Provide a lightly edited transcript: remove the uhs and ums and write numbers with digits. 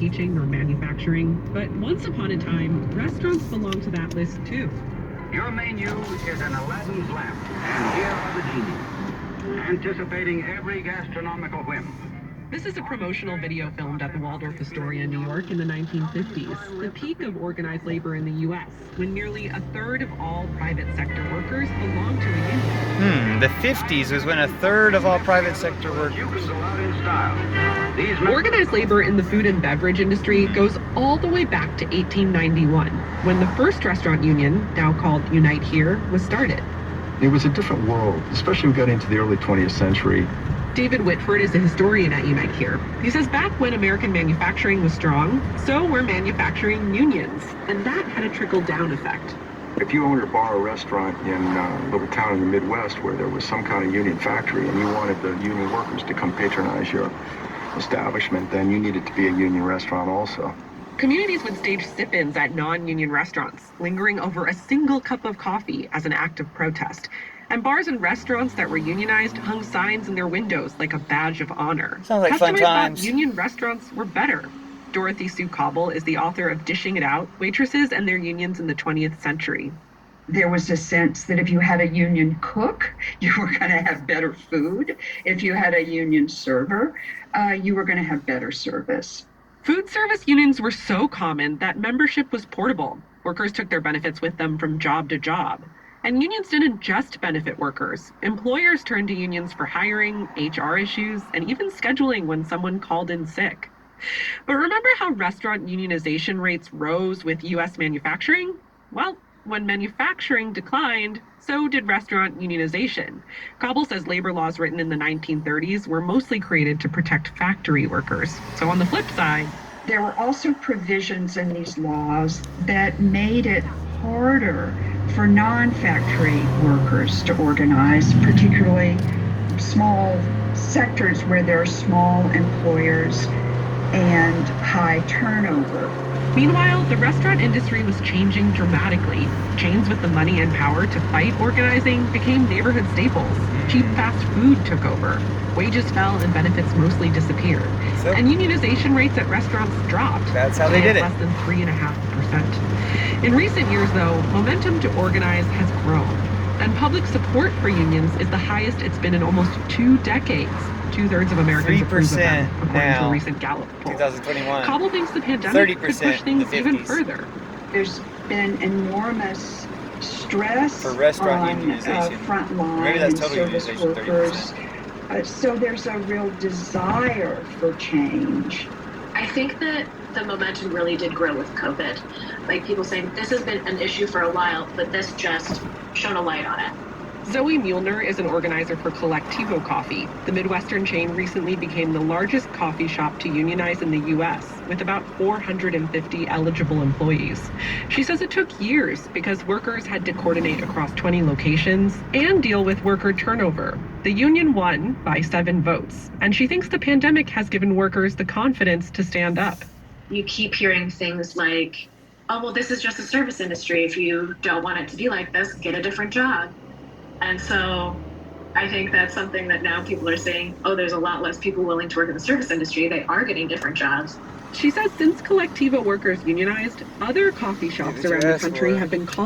teaching or manufacturing, but once upon a time, restaurants belonged to that list too. Your menu is an Aladdin's lamp, and here are the genies, anticipating every gastronomical whim. This is a promotional video filmed at the Waldorf Astoria, New York in the 1950s, the peak of organized labor in the U.S., when nearly a third of all private sector workers belonged to a union. The 50s was when a third of all private sector workers. Organized labor in the food and beverage industry goes all the way back to 1891, when the first restaurant union, now called Unite Here, was started. It was a different world, especially when we got into the early 20th century. David Whitford is a historian at Unite Here. He says back when American manufacturing was strong, so were manufacturing unions, and that had a trickle-down effect. If you owned a bar or restaurant in a little town in the Midwest where there was some kind of union factory and you wanted the union workers to come patronize your establishment, then you needed to be a union restaurant also. Communities would stage sit-ins at non-union restaurants, lingering over a single cup of coffee as an act of protest. And bars and restaurants that were unionized hung signs in their windows like a badge of honor. Sounds like fun Customers times. thought union restaurants were better. Dorothy Sue Cobble is the author of Dishing It Out, Waitresses and Their Unions in the 20th Century. There was a sense that if you had a union cook, you were going to have better food. If you had a union server, you were going to have better service. Food service unions were so common that membership was portable. Workers took their benefits with them from job to job. And unions didn't just benefit workers. Employers turned to unions for hiring, HR issues, and even scheduling when someone called in sick. But remember how restaurant unionization rates rose with U.S. manufacturing? Well, when manufacturing declined, so did restaurant unionization. Cobble says labor laws written in the 1930s were mostly created to protect factory workers. So on the flip side, there were also provisions in these laws that made it harder for non-factory workers to organize, particularly small sectors where there are small employers and high turnover. Meanwhile, the restaurant industry was changing dramatically. Chains with the money and power to fight organizing became neighborhood staples. Cheap fast food took over. Wages fell and benefits mostly disappeared. And unionization rates at restaurants dropped. That's how they did it. Less than 3.5%. In recent years, though, momentum to organize has grown. And public support for unions is the highest it's been in almost 2 decades. 2/3 of Americans approve of them, according to a recent Gallup poll. 2021. Cobble thinks the pandemic could push things even further. There's been enormous stress for restaurant on unionization. Frontline Maybe that's and total service unionization, workers. So there's a real desire for change. I think that the momentum really did grow with COVID. Like people saying, this has been an issue for a while, but this just shone a light on it. Zoe Muehlner is an organizer for Collectivo Coffee. The Midwestern chain recently became the largest coffee shop to unionize in the U.S., with about 450 eligible employees. She says it took years because workers had to coordinate across 20 locations and deal with worker turnover. The union won by 7 votes, and she thinks the pandemic has given workers the confidence to stand up. You keep hearing things like, oh, well, this is just a service industry. If you don't want it to be like this, get a different job. And so I think that's something that now people are saying, oh, there's a lot less people willing to work in the service industry. They are getting different jobs. She says since Collectivo workers unionized, other coffee shops around the country have been called